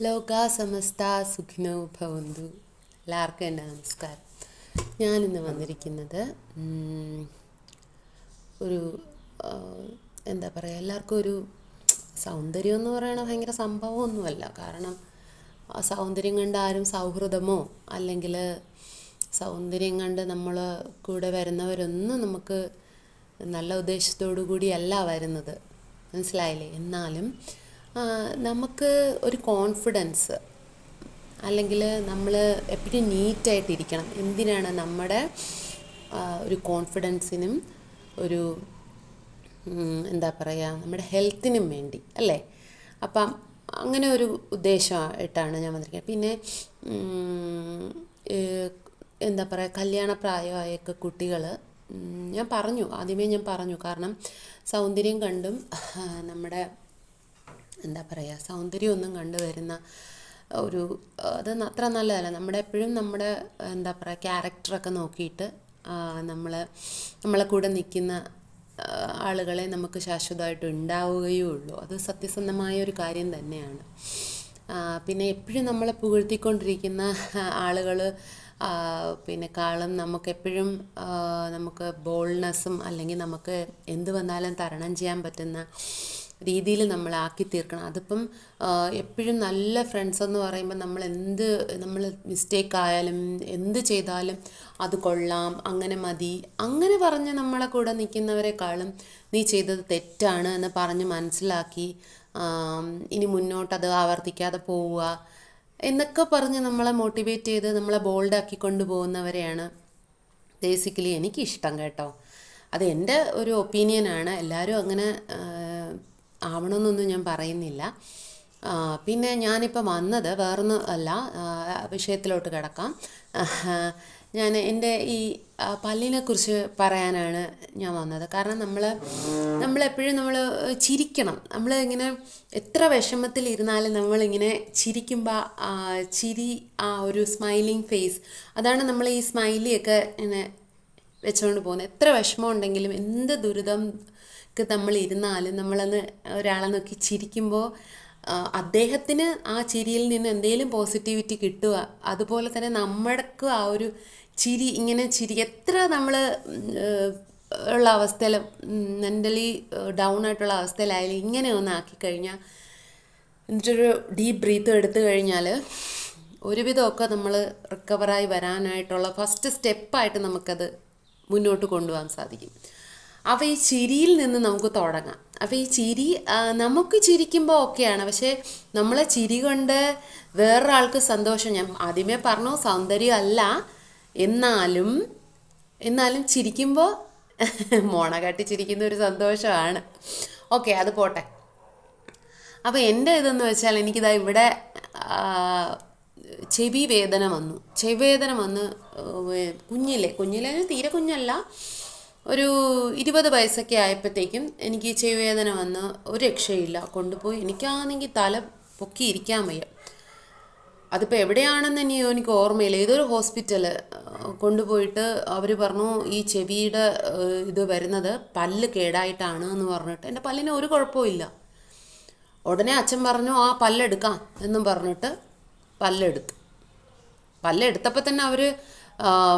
ലോകാ സമസ്ത സുഖിനോ ഭവന്തു. എല്ലാവർക്കും എൻ്റെ നമസ്കാരം. ഞാനിന്ന് വന്നിരിക്കുന്നത് ഒരു എന്താ പറയുക, എല്ലാവർക്കും ഒരു സൗന്ദര്യം എന്ന് പറയണ ഭയങ്കര സംഭവമൊന്നുമല്ല. കാരണം ആ സൗന്ദര്യം കണ്ട് ആരും സൗഹൃദമോ അല്ലെങ്കിൽ സൗന്ദര്യം കണ്ട് നമ്മൾ കൂടെ വരുന്നവരൊന്നും നമുക്ക് നല്ല ഉദ്ദേശത്തോടു കൂടിയല്ല വരുന്നത്, മനസ്സിലായില്ലേ? എന്നാലും നമുക്ക് ഒരു കോൺഫിഡൻസ് അല്ലെങ്കിൽ നമ്മൾ എപ്പോഴും നീറ്റായിട്ടിരിക്കണം. എന്തിനാണ്? നമ്മുടെ ഒരു കോൺഫിഡൻസിനും ഒരു എന്താ പറയുക, നമ്മുടെ ഹെൽത്തിനും വേണ്ടി അല്ലേ? അപ്പം അങ്ങനെ ഒരു ഉദ്ദേശമായിട്ടാണ് ഞാൻ വന്നിരിക്കുന്നത്. പിന്നെ എന്താ പറയുക, കല്യാണപ്രായമായൊക്കെ കുട്ടികൾ ആദ്യമേ ഞാൻ പറഞ്ഞു, കാരണം സൗന്ദര്യം കണ്ടും നമ്മുടെ എന്താ പറയുക, സൗന്ദര്യമൊന്നും കണ്ടുവരുന്ന ഒരു അത് അത്ര നല്ലതല്ല. എപ്പോഴും നമ്മുടെ എന്താ പറയുക, ക്യാരക്ടറൊക്കെ നോക്കിയിട്ട് നമ്മളെ കൂടെ നിൽക്കുന്ന ആളുകളെ നമുക്ക് ശാശ്വതമായിട്ട് ഉണ്ടാവുകയേ ഉള്ളൂ. അത് സത്യസന്ധമായ ഒരു കാര്യം തന്നെയാണ്. പിന്നെ എപ്പോഴും നമ്മളെ പുകഴ്ത്തിക്കൊണ്ടിരിക്കുന്ന ആളുകൾ കാളും നമുക്കെപ്പോഴും നമുക്ക് ബോൾഡ്നെസ്സും അല്ലെങ്കിൽ നമുക്ക് എന്ത് വന്നാലും തരണം ചെയ്യാൻ പറ്റുന്ന രീതിയിൽ നമ്മളാക്കി തീർക്കണം. അതിപ്പം എപ്പോഴും നല്ല ഫ്രണ്ട്സ് എന്ന് പറയുമ്പോൾ നമ്മൾ മിസ്റ്റേക്ക് ആയാലും എന്ത് ചെയ്താലും അത് കൊള്ളാം, അങ്ങനെ മതി, അങ്ങനെ പറഞ്ഞ് നമ്മളെ കൂടെ നിൽക്കുന്നവരെക്കാളും നീ ചെയ്തത് തെറ്റാണ് എന്ന് പറഞ്ഞ് മനസ്സിലാക്കി ഇനി മുന്നോട്ടത് ആവർത്തിക്കാതെ പോവുക എന്നൊക്കെ പറഞ്ഞ് നമ്മളെ മോട്ടിവേറ്റ് ചെയ്ത് നമ്മളെ ബോൾഡാക്കി കൊണ്ടുപോകുന്നവരെയാണ് ബേസിക്കലി എനിക്കിഷ്ടം കേട്ടോ. അത് എൻ്റെ ഒരു ഒപ്പീനിയനാണ്. എല്ലാവരും അങ്ങനെ ആവണമെന്നൊന്നും ഞാൻ പറയുന്നില്ല. പിന്നെ ഞാനിപ്പോൾ വന്നത് വേറൊന്നും അല്ല, വിഷയത്തിലോട്ട് കിടക്കാം. ഞാൻ എൻ്റെ ഈ പല്ലിനെക്കുറിച്ച് പറയാനാണ് ഞാൻ വന്നത്. കാരണം നമ്മളെപ്പോഴും ചിരിക്കണം. ഇങ്ങനെ എത്ര വിഷമത്തിലിരുന്നാലും നമ്മളിങ്ങനെ ചിരിക്കുമ്പോൾ ചിരി, ആ ഒരു സ്മൈലിങ് ഫേസ്, അതാണ് നമ്മൾ ഈ സ്മൈലിയൊക്കെ ഇങ്ങനെ വെച്ചുകൊണ്ട് പോകുന്നത്. എത്ര വിഷമം ഉണ്ടെങ്കിലും എന്ത് ദുരിതം നമ്മളിരുന്നാലും നമ്മളന്ന് ഒരാളെ നോക്കി ചിരിക്കുമ്പോൾ അദ്ദേഹത്തിന് ആ ചിരിയിൽ നിന്ന് എന്തെങ്കിലും പോസിറ്റിവിറ്റി കിട്ടുക. അതുപോലെ തന്നെ നമ്മൾക്ക് ആ ഒരു ചിരി, ഇങ്ങനെ ചിരി എത്ര നമ്മൾ ഉള്ള അവസ്ഥയിൽ, മെൻ്റലി ഡൗൺ ആയിട്ടുള്ള അവസ്ഥയിലായാലും ഇങ്ങനെ ഒന്ന് ആക്കിക്കഴിഞ്ഞാൽ, എന്നിട്ടൊരു ഡീപ്പ് ബ്രീത്ത് എടുത്തു കഴിഞ്ഞാൽ ഒരുവിധമൊക്കെ നമ്മൾ റിക്കവറായി വരാനായിട്ടുള്ള ഫസ്റ്റ് സ്റ്റെപ്പായിട്ട് നമുക്കത് മുന്നോട്ട് കൊണ്ടുപോകാൻ സാധിക്കും. അപ്പോൾ ഈ ചിരിയിൽ നിന്ന് നമുക്ക് തുടങ്ങാം. അപ്പോൾ ഈ ചിരി നമുക്ക് ചിരിക്കുമ്പോൾ ഓക്കെയാണ്, പക്ഷേ നമ്മളെ ചിരി കൊണ്ട് വേറൊരാൾക്ക് സന്തോഷം. ഞാൻ ആദ്യമേ പറഞ്ഞു, സൗന്ദര്യമല്ല, എന്നാലും ചിരിക്കുമ്പോൾ മോണ കാട്ടി ചിരിക്കുന്ന ഒരു സന്തോഷമാണ്. ഓക്കെ, അത് പോട്ടെ. അപ്പോൾ എൻ്റെ ഇതെന്ന് വെച്ചാൽ എനിക്കിതാ ഇവിടെ ചെവി വേദന വന്ന് കുഞ്ഞിലെ തീരെ കുഞ്ഞല്ല, ഒരു 20 വയസ്സൊക്കെ ആയപ്പോഴത്തേക്കും എനിക്ക് ചെവി വേദന വന്ന് ഒരു രക്ഷയില്ല. കൊണ്ടുപോയി, എനിക്കാണെങ്കിൽ തല പൊക്കിയിരിക്കാൻ വയ്യ. അതിപ്പോൾ എവിടെയാണെന്ന് എനിക്ക് ഓർമ്മയില്ല. ഏതൊരു ഹോസ്പിറ്റൽ കൊണ്ടുപോയിട്ട് അവർ പറഞ്ഞു ഈ ചെവിയുടെ ഇത് വരുന്നത് പല്ല് കേടായിട്ടാണ് എന്ന് പറഞ്ഞിട്ട്. എൻ്റെ പല്ലിന് ഒരു കുഴപ്പമില്ല. ഉടനെ അച്ഛൻ പറഞ്ഞു ആ പല്ലെടുക്കാം എന്നും പറഞ്ഞിട്ട് പല്ലെടുത്തപ്പോൾ തന്നെ അവർ,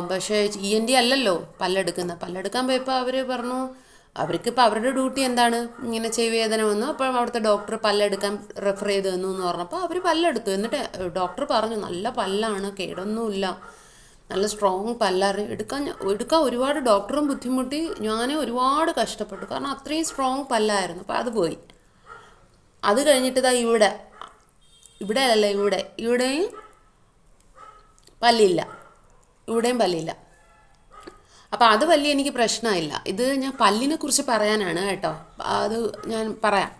പക്ഷേ ENT അല്ലല്ലോ പല്ലെടുക്കാൻ പോയപ്പോൾ അവർ പറഞ്ഞു അവർക്കിപ്പോൾ അവരുടെ ഡ്യൂട്ടി എന്താണ്, ഇങ്ങനെ ചെവി വേദന വന്നു. അപ്പോൾ അവിടുത്തെ ഡോക്ടർ പല്ലെടുക്കാൻ റെഫർ ചെയ്ത് തന്നു എന്ന് പറഞ്ഞപ്പോൾ അവർ പല്ലെടുത്തു. എന്നിട്ട് ഡോക്ടർ പറഞ്ഞു നല്ല പല്ലാണ്, കേടൊന്നുമില്ല, നല്ല സ്ട്രോങ് പല്ലാണ്. എടുക്കാൻ ഒരുപാട് ഡോക്ടറും ബുദ്ധിമുട്ടി, ഞാൻ ഒരുപാട് കഷ്ടപ്പെട്ടു, കാരണം അത്രയും സ്ട്രോങ് പല്ലായിരുന്നു. അപ്പോൾ അത് പോയി. അത് കഴിഞ്ഞിട്ട് ഇതാ ഇവിടെയും പല്ലില്ല. അപ്പോൾ അത് വലിയ എനിക്ക് പ്രശ്നമില്ല. ഇത് ഞാൻ പല്ലിനെ കുറിച്ച് പറയാനാണ് കേട്ടോ. അത് ഞാൻ പറയാം,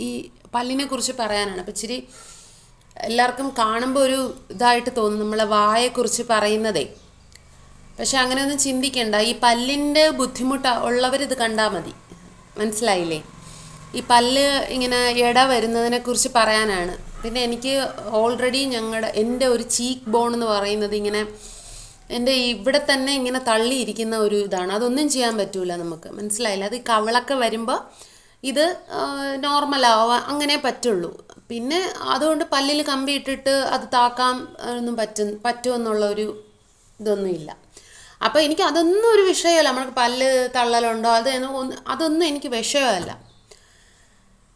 ഈ പല്ലിനെ കുറിച്ച് പറയാനാണ്. അപ്പോൾ ഇച്ചിരി എല്ലാവർക്കും കാണുമ്പോൾ ഒരു ഇതായിട്ട് തോന്നും നമ്മളെ വായെക്കുറിച്ച് പറയുന്നതേ. പക്ഷെ അങ്ങനെയൊന്നും ചിന്തിക്കണ്ട. ഈ പല്ലിൻ്റെ ബുദ്ധിമുട്ട് ഉള്ളവരിത് കണ്ടാൽ മതി, മനസ്സിലായില്ലേ? ഈ പല്ല് ഇങ്ങനെ വരുന്നതിനെക്കുറിച്ച് പറയാനാണ്. പിന്നെ എനിക്ക് ഓൾറെഡി എൻ്റെ ഒരു ചീക്ക് ബോൺ എന്ന് പറയുന്നത് ഇങ്ങനെ എൻ്റെ ഇവിടെ തന്നെ ഇങ്ങനെ തള്ളിയിരിക്കുന്ന ഒരു ഇതാണ്. അതൊന്നും ചെയ്യാൻ പറ്റൂല നമുക്ക്, മനസ്സിലായില്ല? അത് കവളൊക്കെ വരുമ്പോൾ ഇത് നോർമലാവാൻ അങ്ങനെ പറ്റുള്ളൂ. പിന്നെ അതുകൊണ്ട് പല്ലിൽ കമ്പി ഇട്ടിട്ട് അത് താക്കാൻ ഒന്നും പറ്റുമെന്നുള്ള ഒരു ഇതൊന്നുമില്ല. അപ്പോൾ എനിക്ക് അതൊന്നും ഒരു വിഷയമല്ല. നമ്മൾക്ക് പല്ല് തള്ളലുണ്ടോ അതൊന്നും എനിക്ക് വിഷയമല്ല.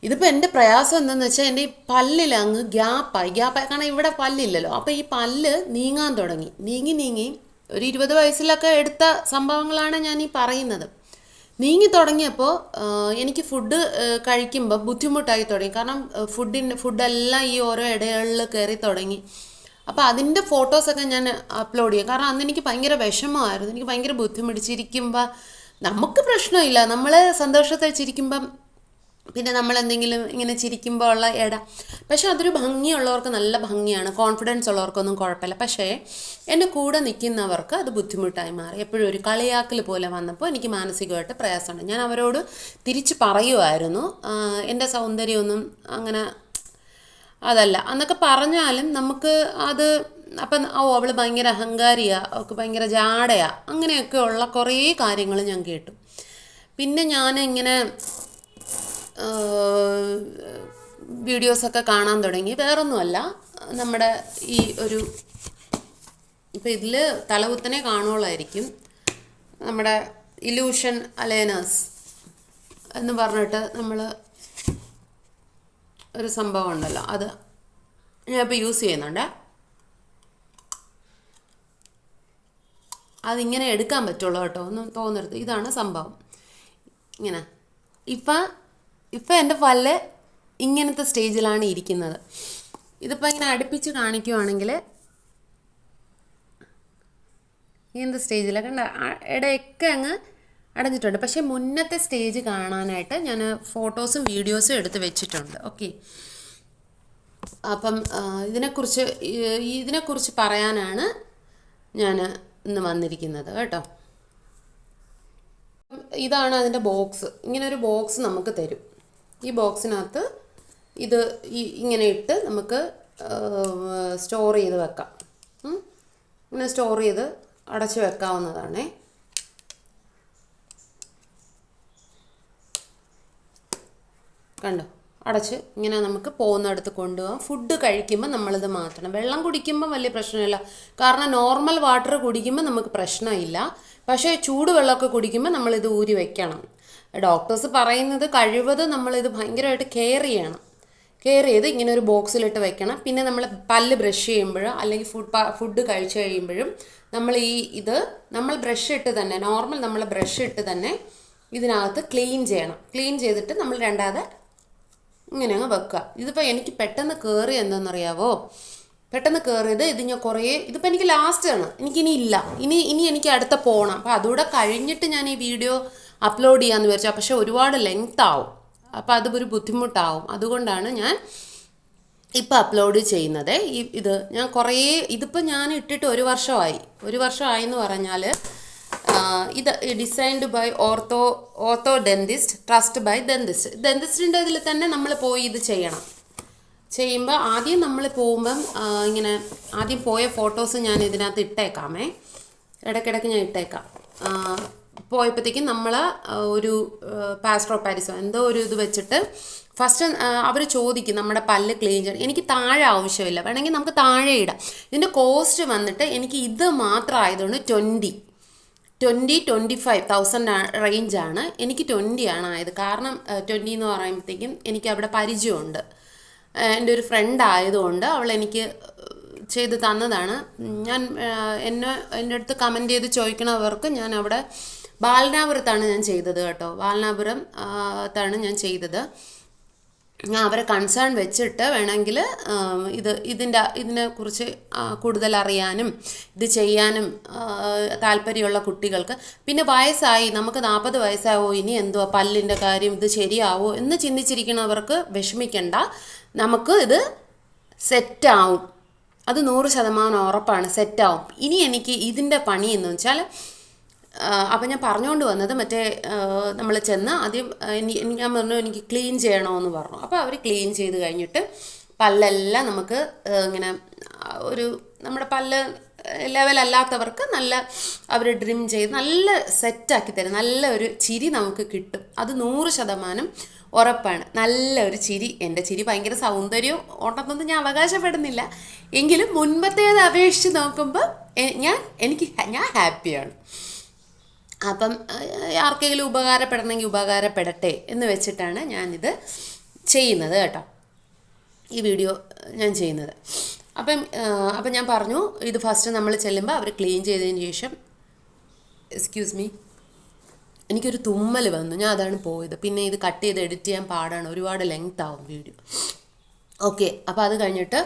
ഇതിപ്പോൾ എൻ്റെ പ്രയാസം എന്താണെന്ന് വെച്ചാൽ എൻ്റെ ഈ പല്ലിൽ അങ്ങ് ഗ്യാപ്പായി കാരണം ഇവിടെ പല്ലില്ലല്ലോ. അപ്പോൾ ഈ പല്ല് നീങ്ങാൻ തുടങ്ങി. നീങ്ങി ഒരു 20 വയസ്സിലൊക്കെ എടുത്ത സംഭവങ്ങളാണ് ഞാൻ ഈ പറയുന്നത്. നീങ്ങി തുടങ്ങിയപ്പോൾ എനിക്ക് ഫുഡ് കഴിക്കുമ്പോൾ ബുദ്ധിമുട്ടായി തുടങ്ങി. കാരണം ഫുഡെല്ലാം ഈ ഓരോ ഇടകളിൽ കയറി തുടങ്ങി. അപ്പോൾ അതിൻ്റെ ഫോട്ടോസൊക്കെ ഞാൻ അപ്ലോഡ് ചെയ്യും. കാരണം അന്ന് എനിക്ക് ഭയങ്കര വിഷമമായിരുന്നു. എനിക്ക് ഭയങ്കര ബുദ്ധിമുട്ടിച്ചിരിക്കുമ്പോൾ നമുക്ക് പ്രശ്നമില്ല. നമ്മൾ സന്തോഷത്തിൽ ചിരിക്കുമ്പം പിന്നെ നമ്മളെന്തെങ്കിലും ഇങ്ങനെ ചിരിക്കുമ്പോൾ ഉള്ള പക്ഷേ അതൊരു ഭംഗിയുള്ളവർക്ക് നല്ല ഭംഗിയാണ്, കോൺഫിഡൻസ് ഉള്ളവർക്കൊന്നും കുഴപ്പമില്ല. പക്ഷേ എൻ്റെ കൂടെ നിൽക്കുന്നവർക്ക് അത് ബുദ്ധിമുട്ടായി മാറി. എപ്പോഴും ഒരു കളിയാക്കൽ പോലെ വന്നപ്പോൾ എനിക്ക് മാനസികമായിട്ട് പ്രയാസമുണ്ട്. ഞാൻ അവരോട് തിരിച്ച് പറയുമായിരുന്നു, എൻ്റെ സൗന്ദര്യമൊന്നും അങ്ങനെ അതല്ല എന്നൊക്കെ പറഞ്ഞാലും നമുക്ക് അത് അപ്പം അവൾ ഭയങ്കര അഹങ്കാരിയാണ്, അവൾക്ക് ഭയങ്കര ജാടയാണ്, അങ്ങനെയൊക്കെയുള്ള കുറേ കാര്യങ്ങൾ ഞാൻ കേട്ടു. പിന്നെ ഞാൻ ഇങ്ങനെ വീഡിയോസൊക്കെ കാണാൻ തുടങ്ങി. വേറൊന്നുമല്ല, നമ്മുടെ ഈ ഒരു ഇപ്പം ഇതിൽ തലകുത്തനെ കാണുകയുള്ളായിരിക്കും, നമ്മുടെ ഇലൂഷൻ അലൈനേഴ്സ് എന്ന് പറഞ്ഞിട്ട് നമ്മൾ ഒരു സംഭവം ഉണ്ടല്ലോ, അത് ഞാനിപ്പോൾ യൂസ് ചെയ്യുന്നുണ്ട്. അതിങ്ങനെ എടുക്കാൻ പറ്റുള്ളൂ കേട്ടോ, ഒന്നും തോന്നരുത്. ഇതാണ് സംഭവം. ഇങ്ങനെ ഇപ്പം എൻ്റെ പല്ല് ഇങ്ങനത്തെ സ്റ്റേജിലാണ് ഇരിക്കുന്നത്. ഇതിപ്പോൾ ഇങ്ങനെ അടുപ്പിച്ച് കാണിക്കുവാണെങ്കിൽ ഇങ്ങനത്തെ സ്റ്റേജിലൊക്കെ ഇടയൊക്കെ അങ്ങ് അടഞ്ഞിട്ടുണ്ട്. പക്ഷേ മുന്നത്തെ സ്റ്റേജ് കാണാനായിട്ട് ഞാൻ ഫോട്ടോസും വീഡിയോസും എടുത്ത് വെച്ചിട്ടുണ്ട്. ഓക്കെ, അപ്പം ഇതിനെക്കുറിച്ച് പറയാനാണ് ഞാൻ ഇന്ന് വന്നിരിക്കുന്നത് കേട്ടോ. ഇതാണ് അതിൻ്റെ ബോക്സ്. ഇങ്ങനെ ഒരു ബോക്സ് നമുക്ക് തരും. ഈ ബോക്സിനകത്ത് ഇത് ഇങ്ങനെ ഇട്ട് നമുക്ക് സ്റ്റോർ ചെയ്ത് വെക്കാം. ഇങ്ങനെ സ്റ്റോർ ചെയ്ത് അടച്ച് വെക്കാവുന്നതാണേ. കണ്ടോ, അടച്ച് ഇങ്ങനെ നമുക്ക് പോകുന്നിടത്ത് കൊണ്ടുപോകാം. ഫുഡ് കഴിക്കുമ്പോൾ നമ്മളിത് മാറ്റണം. വെള്ളം കുടിക്കുമ്പോൾ വലിയ പ്രശ്നമില്ല, കാരണം നോർമൽ വാട്ടർ കുടിക്കുമ്പോൾ നമുക്ക് പ്രശ്നമില്ല. പക്ഷേ ചൂടുവെള്ളമൊക്കെ കുടിക്കുമ്പോൾ നമ്മളിത് ഊരി വെക്കണം. ഡോക്ടേഴ്സ് പറയുന്നത് കഴിവതും നമ്മളിത് ഭയങ്കരമായിട്ട് കെയർ ചെയ്ത് ഇങ്ങനെ ഒരു ബോക്സിലിട്ട് വെക്കണം. പിന്നെ നമ്മൾ പല്ല് ബ്രഷ് ചെയ്യുമ്പോഴോ അല്ലെങ്കിൽ ഫുഡ് കഴിച്ചു കഴിയുമ്പോഴും നമ്മൾ നമ്മൾ ബ്രഷ് ഇട്ട് തന്നെ നമ്മൾ ബ്രഷ് ഇട്ട് തന്നെ ഇതിനകത്ത് ക്ലീൻ ചെയ്യണം. ക്ലീൻ ചെയ്തിട്ട് നമ്മൾ രണ്ടാമത് ഇങ്ങനെ അങ്ങ് വെക്കുക. ഇതിപ്പോൾ എനിക്ക് പെട്ടെന്ന് കയറി എന്താണെന്നറിയാവോ, പെട്ടെന്ന് കയറിയത് ഇതിപ്പോൾ എനിക്ക് ലാസ്റ്റാണ്, എനിക്കിനി ഇല്ല, ഇനി എനിക്ക് അടുത്ത പോകണം. അപ്പോൾ അതുകൂടെ കഴിഞ്ഞിട്ട് ഞാൻ ഈ വീഡിയോ അപ്ലോഡ് ചെയ്യാമെന്ന് വിചാരിച്ചു. പക്ഷേ ഒരുപാട് ലെങ്ത് ആവും, അപ്പോൾ അതൊരു ബുദ്ധിമുട്ടാവും. അതുകൊണ്ടാണ് ഞാൻ ഇപ്പോൾ അപ്ലോഡ് ചെയ്യുന്നത്. ഇതിപ്പോൾ ഞാൻ ഇട്ടിട്ട് 1 വർഷമായി. 1 വർഷമായി എന്ന് പറഞ്ഞാൽ ഇത് designed by ortho dentist, trust by ഡെന്റിസ്റ്റിൻ്റെ ഇതിൽ തന്നെ നമ്മൾ പോയി ഇത് ചെയ്യുമ്പോൾ ആദ്യം നമ്മൾ പോകുമ്പം ഇങ്ങനെ ആദ്യം പോയ ഫോട്ടോസ് ഞാൻ ഇതിനകത്ത് ഇട്ടേക്കാമേ, ഇടയ്ക്കിടയ്ക്ക് ഞാൻ ഇട്ടേക്കാം. പോയപ്പോഴത്തേക്കും നമ്മൾ ഒരു പാസ്റ്റർ ഓഫ് പാരീസോ എന്തോ ഒരു ഇത് വെച്ചിട്ട് ഫസ്റ്റ് അവർ ചോദിക്കും നമ്മുടെ പല്ല് ക്ലീൻ ചെയ്യണം. എനിക്ക് താഴെ ആവശ്യമില്ല, വേണമെങ്കിൽ നമുക്ക് താഴെ ഇടാം. ഇതിൻ്റെ കോസ്റ്റ് വന്നിട്ട് എനിക്ക് ഇത് മാത്രം ആയതുകൊണ്ട് 25,000 റേഞ്ചാണ്. എനിക്ക് 20 ആണ് ആയത്. കാരണം 20 എന്ന് പറയുമ്പോഴത്തേക്കും എനിക്ക് അവിടെ പരിചയമുണ്ട്. എൻ്റെ ഒരു ഫ്രണ്ട് ആയതുകൊണ്ട് അവൾ എനിക്ക് ചെയ്ത് തന്നതാണ്. എൻ്റെ അടുത്ത് കമൻറ്റ് ചെയ്ത് ചോദിക്കണവർക്ക് ഞാൻ അവിടെ ബാലനാപുരത്താണ് ഞാൻ ചെയ്തത് കേട്ടോ. ബാലനാപുരത്താണ് ഞാൻ ചെയ്തത്. ഞാൻ അവരെ കൺസേൺ വെച്ചിട്ട് വേണമെങ്കിൽ ഇതിനെക്കുറിച്ച് കൂടുതൽ അറിയാനും ഇത് ചെയ്യാനും താല്പര്യമുള്ള കുട്ടികൾക്ക്. പിന്നെ വയസ്സായി, നമുക്ക് 40 വയസ്സാവോ, ഇനി എന്തുവാ പല്ലിൻ്റെ കാര്യം, ഇത് ശരിയാവോ എന്ന് ചിന്തിച്ചിരിക്കുന്നവർക്ക് വിഷമിക്കണ്ട. നമുക്ക് ഇത് സെറ്റാവും, അത് 100% ഉറപ്പാണ്, സെറ്റാവും. ഇനി എനിക്ക് ഇതിൻ്റെ പണി എന്ന് വെച്ചാൽ, അപ്പം ഞാൻ പറഞ്ഞുകൊണ്ട് വന്നത് നമ്മൾ ചെന്ന് ആദ്യം ഞാൻ പറഞ്ഞു എനിക്ക് ക്ലീൻ ചെയ്യണമെന്ന് പറഞ്ഞു. അപ്പോൾ അവർ ക്ലീൻ ചെയ്ത് കഴിഞ്ഞിട്ട് പല്ലെല്ലാം നമുക്ക് ഇങ്ങനെ നമ്മുടെ പല്ല് ലെവലല്ലാത്തവർക്ക് നല്ല അവർ ട്രിം ചെയ്ത് നല്ല സെറ്റാക്കി തരും. നല്ല ഒരു ചിരി നമുക്ക് കിട്ടും. അത് 100% ഉറപ്പാണ്. നല്ല ഒരു ചിരി. എൻ്റെ ചിരി ഭയങ്കര സൗന്ദര്യം ഉണ്ടെന്നൊന്നും ഞാൻ അവകാശപ്പെടുന്നില്ല. എങ്കിലും മുൻപത്തേത് അപേക്ഷിച്ച് നോക്കുമ്പോൾ ഞാൻ ഹാപ്പിയാണ്. അപ്പം ആർക്കെങ്കിലും ഉപകാരപ്പെടണമെങ്കിൽ ഉപകാരപ്പെടട്ടെ എന്ന് വെച്ചിട്ടാണ് ഞാനിത് ചെയ്യുന്നത് കേട്ടോ, ഈ വീഡിയോ ഞാൻ ചെയ്യുന്നത്. അപ്പം ഞാൻ പറഞ്ഞു, ഇത് ഫസ്റ്റ് നമ്മൾ ചെല്ലുമ്പോൾ അവർ ക്ലീൻ ചെയ്തതിന് ശേഷം, എക്സ്ക്യൂസ് മീ, എനിക്കൊരു തുമ്മൽ വന്നു, ഞാൻ അതാണ് പോയത്. പിന്നെ ഇത് കട്ട് ചെയ്ത് എഡിറ്റ് ചെയ്യാൻ പാടാണ്, ഒരുപാട് ലെങ്ത് ആവും വീഡിയോ. ഓക്കെ, അപ്പോൾ അത് കഴിഞ്ഞിട്ട്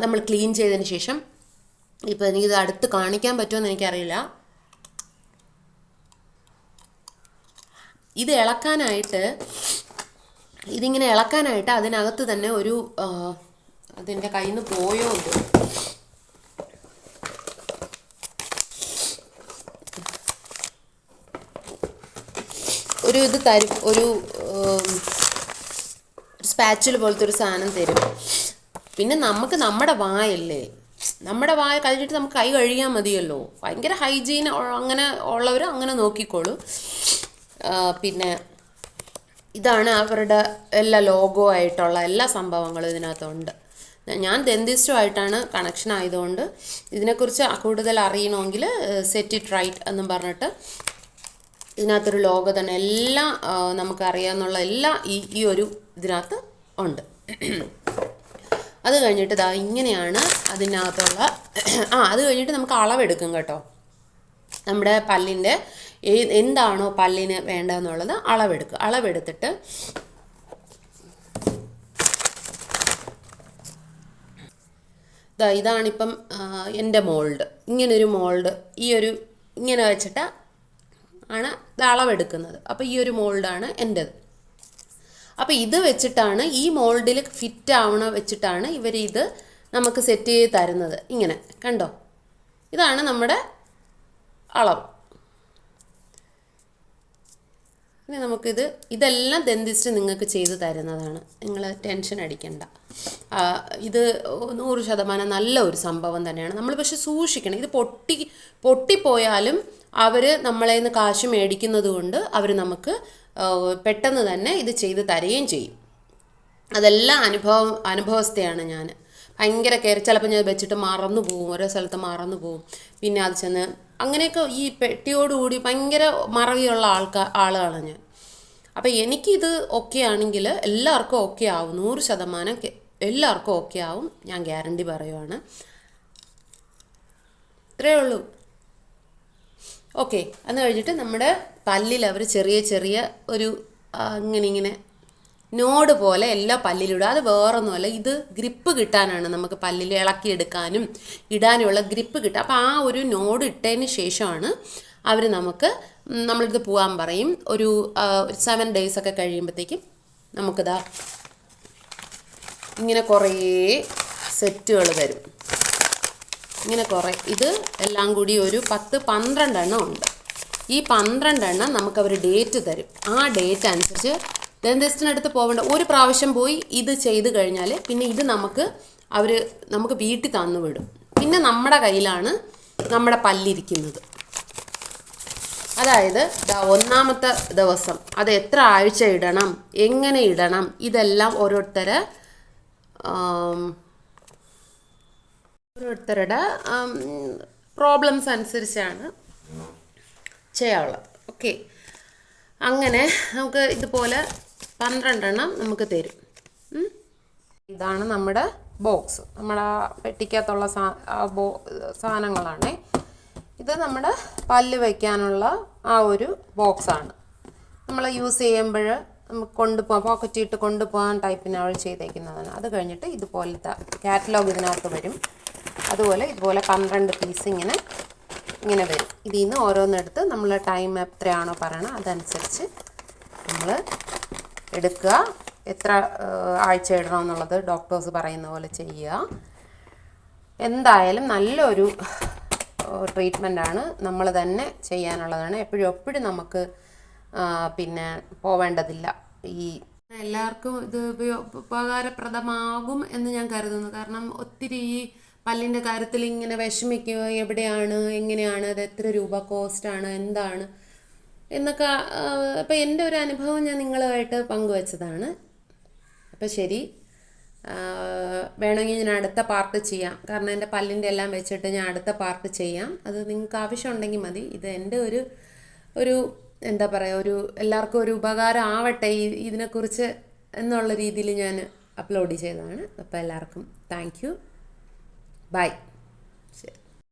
നമ്മൾ ക്ലീൻ ചെയ്തതിന് ശേഷം, ഇപ്പോൾ എനിക്കിത് അടുത്ത് കാണിക്കാൻ പറ്റുമെന്ന് എനിക്കറിയില്ല. ഇത് ഇതിങ്ങനെ ഇളക്കാനായിട്ട് അതിനകത്ത് തന്നെ ഒരു അതിൻ്റെ കയ്യിൽ നിന്ന് പോയോ ഒരു ഇത് തരും, ഒരു സ്പാച്ചുല പോലത്തെ ഒരു സാധനം തരും. പിന്നെ നമ്മുടെ വായല്ലേ, നമ്മുടെ വായ കഴിഞ്ഞിട്ട് നമുക്ക് കൈ കഴുകിയാൽ മതിയല്ലോ. ഭയങ്കര ഹൈജീൻ അങ്ങനെ ഉള്ളവർ അങ്ങനെ നോക്കിക്കോളൂ. പിന്നെ ഇതാണ് അവരുടെ എല്ലാ ലോഗോ ആയിട്ടുള്ള എല്ലാ സംഭവങ്ങളും ഇതിനകത്തുണ്ട്. ഞാൻ ഡെന്റിസ്റ്റുമായിട്ടാണ് കണക്ഷൻ ആയതുകൊണ്ട് ഇതിനെക്കുറിച്ച് കൂടുതൽ അറിയണമെങ്കിൽ സെറ്റ് ഇറ്റ് റൈറ്റ് എന്നും പറഞ്ഞിട്ട് ഇതിനകത്തൊരു ലോഗോ തന്നെ എല്ലാം നമുക്കറിയാമെന്നുള്ള എല്ലാം ഈ ഒരു ഇതിനകത്ത് ഉണ്ട്. അത് കഴിഞ്ഞിട്ട് ഇതാ ഇങ്ങനെയാണ് അതിനകത്തുള്ള അത് കഴിഞ്ഞിട്ട് നമുക്ക് അളവെടുക്കും കേട്ടോ. നമ്മുടെ പല്ലിൻ്റെ എന്താണോ പല്ലിന് വേണ്ടതെന്നുള്ളത് അളവെടുക്കുക. അളവെടുത്തിട്ട് ഇതാണിപ്പം എൻ്റെ മോൾഡ്. ഇങ്ങനൊരു മോൾഡ് ഇങ്ങനെ വെച്ചിട്ട് ആണ് ഇത് അളവെടുക്കുന്നത്. അപ്പോൾ ഈ ഒരു മോൾഡാണ് എൻ്റെത്. അപ്പോൾ ഇത് വെച്ചിട്ടാണ്, ഈ മോൾഡിൽ ഫിറ്റ് ആവണ വെച്ചിട്ടാണ് ഇത് നമുക്ക് സെറ്റ് ചെയ്ത് തരുന്നത്. ഇങ്ങനെ കണ്ടോ, ഇതാണ് നമ്മുടെ അളവ്. ഇനി ഇതെല്ലാം ഡെന്റിസ്റ്റ് നിങ്ങൾക്ക് ചെയ്ത് തരുന്നതാണ്, നിങ്ങൾ ടെൻഷൻ അടിക്കണ്ട. ഇത് 100% നല്ല ഒരു സംഭവം തന്നെയാണ്. നമ്മൾ പക്ഷെ സൂക്ഷിക്കണം. ഇത് പൊട്ടിപ്പോയാലും അവർ നമ്മളെ നിന്ന് കാശ് മേടിക്കുന്നത് കൊണ്ട് അവർ നമുക്ക് പെട്ടെന്ന് തന്നെ ഇത് ചെയ്ത് തരുകയും ചെയ്യും. അതെല്ലാം അനുഭവസ്ഥയാണ് ഞാൻ. ഭയങ്കര കെയർ. ചിലപ്പോൾ ഞാൻ വെച്ചിട്ട് മറന്നു പോകും, ഓരോ സ്ഥലത്ത് മറന്നു പോകും. പിന്നെ അത് ചെന്ന് അങ്ങനെയൊക്കെ ഈ പെട്ടിയോടുകൂടി ഭയങ്കര മറവിയുള്ള ആളാണ് ഞാൻ. അപ്പോൾ എനിക്കിത് ഓക്കെ ആണെങ്കിൽ എല്ലാവർക്കും ഓക്കെ ആവും, 100% എല്ലാവർക്കും ഓക്കെ ആവും, ഞാൻ ഗ്യാരണ്ടി പറയുവാണ്. ഇത്രയേ ഉള്ളൂ. ഓക്കെ, അത് കഴിഞ്ഞിട്ട് നമ്മുടെ പല്ലിൽ അവർ ചെറിയ ഒരു ഇങ്ങനെ നോട് പോലെ എല്ലാ പല്ലിലിടുക. അത് വേറൊന്നുമല്ല, ഇത് ഗ്രിപ്പ് കിട്ടാനാണ്. നമുക്ക് പല്ലിൽ ഇളക്കിയെടുക്കാനും ഇടാനുമുള്ള ഗ്രിപ്പ് കിട്ടുക. അപ്പോൾ ആ ഒരു നോട് ഇട്ടതിന് ശേഷമാണ് അവർ നമ്മളിത് പോകാൻ പറയും. ഒരു 7 days ഒക്കെ കഴിയുമ്പോഴത്തേക്കും നമുക്കിതാ ഇങ്ങനെ കുറേ സെറ്റുകൾ തരും. ഇങ്ങനെ ഇത് എല്ലാം കൂടി ഒരു 10-12 എണ്ണം ഉണ്ട്. ഈ 12 എണ്ണം നമുക്കവർ ഡേറ്റ് തരും. ആ ഡേറ്റ് അനുസരിച്ച് ഡെന്റിസ്റ്റിനടുത്ത് പോകേണ്ട. ഒരു പ്രാവശ്യം പോയി ഇത് ചെയ്ത് കഴിഞ്ഞാൽ പിന്നെ ഇത് നമുക്ക് വീട്ടിൽ തന്നു വിടും. പിന്നെ നമ്മുടെ കയ്യിലാണ് നമ്മുടെ പല്ലിരിക്കുന്നത്. അതായത് 1ാമത്തെ ദിവസം അത് എത്ര ആഴ്ച ഇടണം, എങ്ങനെ ഇടണം, ഇതെല്ലാം ഓരോരുത്തരുടെ പ്രോബ്ലംസ് അനുസരിച്ചാണ് ചെയ്യാനുള്ളത്. ഓക്കെ, അങ്ങനെ നമുക്ക് ഇതുപോലെ 12 എണ്ണം നമുക്ക് തരും. ഇതാണ് നമ്മുടെ ബോക്സ്. നമ്മുടെ പെട്ടിക്കകത്തുള്ള സാധനങ്ങളാണ് ഇത്. നമ്മുടെ പല്ല് വയ്ക്കാനുള്ള ആ ഒരു ബോക്സാണ്. നമ്മൾ യൂസ് ചെയ്യുമ്പോൾ നമുക്ക് പോക്കറ്റിട്ട് കൊണ്ടുപോകാൻ ടൈപ്പിന് അവൾ ചെയ്തേക്കുന്നതാണ്. അത് കഴിഞ്ഞിട്ട് ഇതുപോലത്തെ കാറ്റലോഗ് ഇതിനകത്ത് വരും. ഇതുപോലെ 12 പീസ് ഇങ്ങനെ വരും. ഇതിൽ നിന്ന് ഓരോന്നെടുത്ത് നമ്മൾ ടൈം എത്രയാണോ പറയണത് അതനുസരിച്ച് നമ്മൾ എടുക്കുക. എത്ര ആഴ്ച ഇടണമെന്നുള്ളത് ഡോക്ടേഴ്സ് പറയുന്ന പോലെ ചെയ്യുക. എന്തായാലും നല്ലൊരു ട്രീറ്റ്മെൻറ്റാണ്. നമ്മൾ തന്നെ ചെയ്യാനുള്ളതാണ്. എപ്പോഴും നമുക്ക് പിന്നെ പോവേണ്ടതില്ല. എല്ലാവർക്കും ഇത് ഉപകാരപ്രദമാകും എന്ന് ഞാൻ കരുതുന്നു. കാരണം ഒത്തിരി ഈ പല്ലിൻ്റെ കാര്യത്തിൽ ഇങ്ങനെ വിഷമിക്കുക, എവിടെയാണ്, എങ്ങനെയാണ്, അത് എത്ര രൂപ കോസ്റ്റാണ്, എന്താണ് എന്നൊക്കെ അപ്പോൾ എൻ്റെ ഒരു അനുഭവം ഞാൻ നിങ്ങളുമായിട്ട് പങ്കുവച്ചതാണ്. അപ്പോൾ ശരി, വേണമെങ്കിൽ ഞാൻ അടുത്ത പാർട്ട് ചെയ്യാം. കാരണം എൻ്റെ പല്ലിൻ്റെ എല്ലാം വെച്ചിട്ട് ഞാൻ അടുത്ത പാർട്ട് ചെയ്യാം. അത് നിങ്ങൾക്ക് ആവശ്യമുണ്ടെങ്കിൽ മതി. ഇത് എൻ്റെ ഒരു എന്താ പറയുക, എല്ലാവർക്കും ഒരു ഉപകാരം ആവട്ടെ ഇതിനെക്കുറിച്ച് എന്നുള്ള രീതിയിൽ ഞാൻ അപ്ലോഡ് ചെയ്തതാണ്. അപ്പോൾ എല്ലാവർക്കും താങ്ക് യു. ബൈ. ശരി.